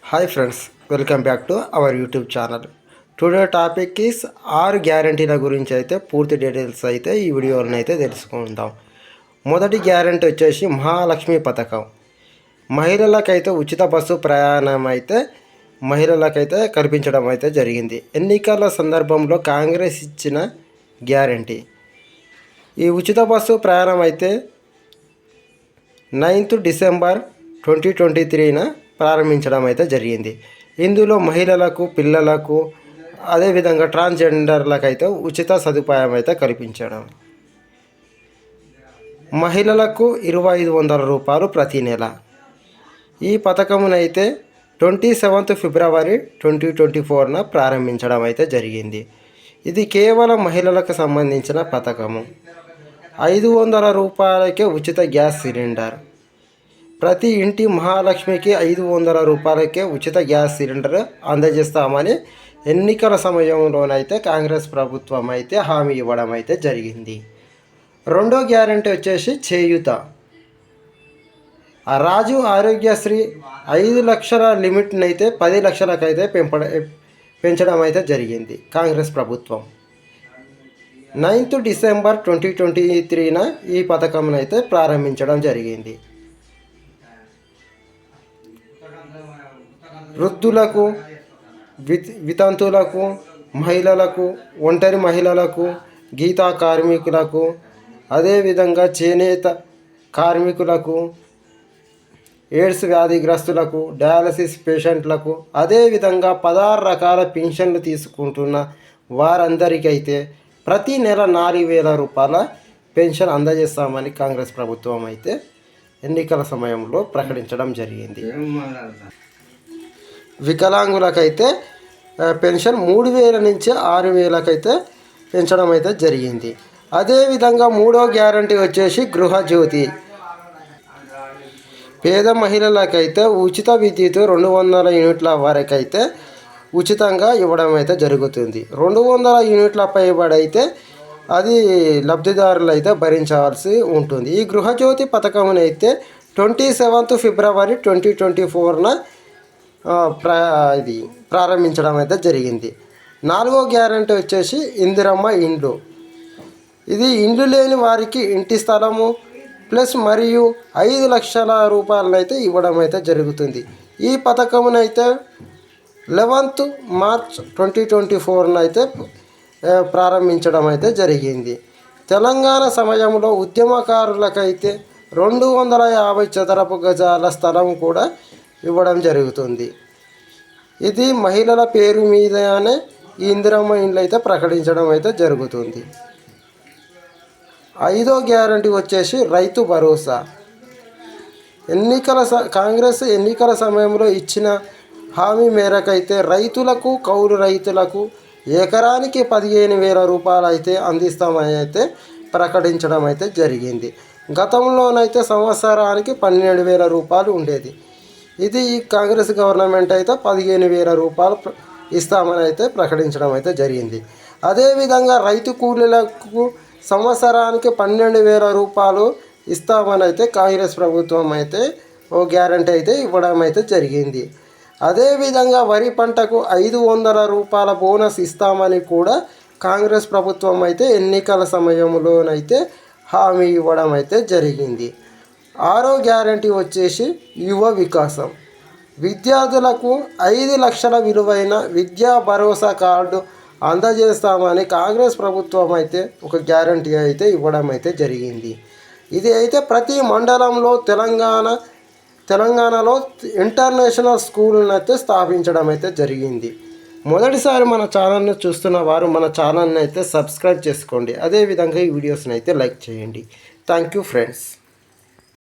Hi friends, welcome back to our YouTube channel. Today topic is 6 గ్యారంటీల గురించి అయితే పూర్తి డీటెయిల్స్ అయితే ఈ వీడియోలో అయితే తెలుసుకుందాం. మొదటి గ్యారంటీ వచ్చేసి మహాలక్ష్మి పథకం. మహిళలకైతే ఉచిత బస్సు ప్రయాణం అయితే మహిళలకైతే కల్పించడం అయితే జరిగింది. ఎన్నికల సందర్భంలో కాంగ్రెస్ ఇచ్చిన గ్యారంటీ. ఈ ఉచిత బస్సు ప్రయాణం అయితే 9th డిసెంబర్ 2023న ప్రారంభించడం అయితే జరిగింది. ఇందులో మహిళలకు, పిల్లలకు, అదేవిధంగా ట్రాన్స్జెండర్లకు అయితే ఉచిత సదుపాయం అయితే కల్పించడం. మహిళలకు 2500 రూపాయలు ప్రతి నెల. ఈ పథకమునైతే 27th ఫిబ్రవరి 2024న ప్రారంభించడం అయితే జరిగింది. ఇది కేవలం మహిళలకు సంబంధించిన పథకము. 500 రూపాయలకే ఉచిత గ్యాస్ సిలిండర్. ప్రతి ఇంటి మహాలక్ష్మికి 500 రూపాయలకే ఉచిత గ్యాస్ సిలిండర్ అందజేస్తామని ఎన్నికల సమయంలోనైతే కాంగ్రెస్ ప్రభుత్వం అయితే హామీ ఇవ్వడం అయితే జరిగింది. రెండో గ్యారంటీ వచ్చేసి చేయూత. రాజు ఆరోగ్యశ్రీ 5 లక్షల లిమిట్ని అయితే 10 లక్షలకైతే పెంచడం అయితే జరిగింది కాంగ్రెస్ ప్రభుత్వం. 9th డిసెంబర్ 2023న ఈ పథకం అయితే ప్రారంభించడం జరిగింది. వృద్ధులకు, వితంతులకు, మహిళలకు, ఒంటరి మహిళలకు, గీతా కార్మికులకు, అదేవిధంగా చేనేత కార్మికులకు, ఎయిడ్స్ వ్యాధిగ్రస్తులకు, డయాలసిస్ పేషెంట్లకు, అదేవిధంగా 16 రకాల పెన్షన్లు తీసుకుంటున్న వారందరికైతే ప్రతి నెల 4000 రూపాయల పెన్షన్ అందజేస్తామని కాంగ్రెస్ ప్రభుత్వం అయితే ఎన్నికల సమయంలో ప్రకటించడం జరిగింది. వికలాంగులకైతే పెన్షన్ 3000 నుంచి 6000కైతే పెంచడం అయితే జరిగింది. అదేవిధంగా మూడో గ్యారంటీ వచ్చేసి గృహజ్యోతి. పేద మహిళలకైతే ఉచిత విద్యుత్ 200 యూనిట్ల వరకైతే ఉచితంగా ఇవ్వడం అయితే జరుగుతుంది. 200 యూనిట్ల పైబడైతే అది లబ్ధిదారులు అయితే భరించాల్సి ఉంటుంది. ఈ గృహజ్యోతి పథకమునైతే 27th ఫిబ్రవరి 2024న ఇది ప్రారంభించడం అయితే జరిగింది. నాలుగో గ్యారంటీ వచ్చేసి ఇందిరమ్మ ఇండ్లు. ఇది ఇండ్లు లేని వారికి ఇంటి స్థలము ప్లస్ మరియు 5 లక్షల రూపాయలను అయితే ఇవ్వడం అయితే జరుగుతుంది. ఈ పథకమునైతే 11th మార్చ్ 2024న అయితే ప్రారంభించడం అయితే జరిగింది. తెలంగాణ సమయంలో ఉద్యమకారులకైతే 250 చదరపు గజాల స్థలం కూడా ఇవ్వడం జరుగుతుంది. ఇది మహిళల పేరు మీదనే ఈ ఇందిరమ్మ ఇండ్లు అయితే ప్రకటించడం అయితే జరుగుతుంది. ఐదో గ్యారంటీ వచ్చేసి రైతు భరోసా. కాంగ్రెస్ ఎన్నికల సమయంలో ఇచ్చిన హామీ మేరకైతే రైతులకు, కౌలు రైతులకు ఎకరానికి 15,000 రూపాయలు అయితే అందిస్తామని అయితే ప్రకటించడం అయితే జరిగింది. గతంలోనైతే సంవత్సరానికి 12,000 రూపాయలు ఉండేది. ఇది ఈ కాంగ్రెస్ గవర్నమెంట్ అయితే 15,000 రూపాయలు ఇస్తామని అయితే ప్రకటించడం అయితే జరిగింది. అదేవిధంగా రైతు కూలీలకు సంవత్సరానికి 12,000 రూపాయలు ఇస్తామని అయితే కాంగ్రెస్ ప్రభుత్వం అయితే ఓ గ్యారంటీ అయితే ఇవ్వడం అయితే జరిగింది. అదేవిధంగా వరి పంటకు 500 రూపాయల బోనస్ ఇస్తామని కూడా కాంగ్రెస్ ప్రభుత్వం అయితే ఎన్నికల సమయంలోనైతే హామీ ఇవ్వడం అయితే జరిగింది. ఆరో గ్యారంటీ వచ్చేసి యువ వికాసం. విద్యార్థులకు 5 లక్షల విలువైన విద్యా భరోసా కార్డు అందజేస్తామని కాంగ్రెస్ ప్రభుత్వం అయితే ఒక గ్యారంటీ అయితే ఇవ్వడం అయితే జరిగింది. ఇది అయితే ప్రతి మండలంలో తెలంగాణలో ఇంటర్నేషనల్ స్కూల్ని అయితే స్థాపించడం అయితే జరిగింది. మొదటిసారి మన ఛానల్ని చూస్తున్న వారు మన ఛానల్ని అయితే సబ్స్క్రైబ్ చేసుకోండి. అదేవిధంగా ఈ వీడియోస్ని అయితే లైక్ చేయండి. Thank you friends.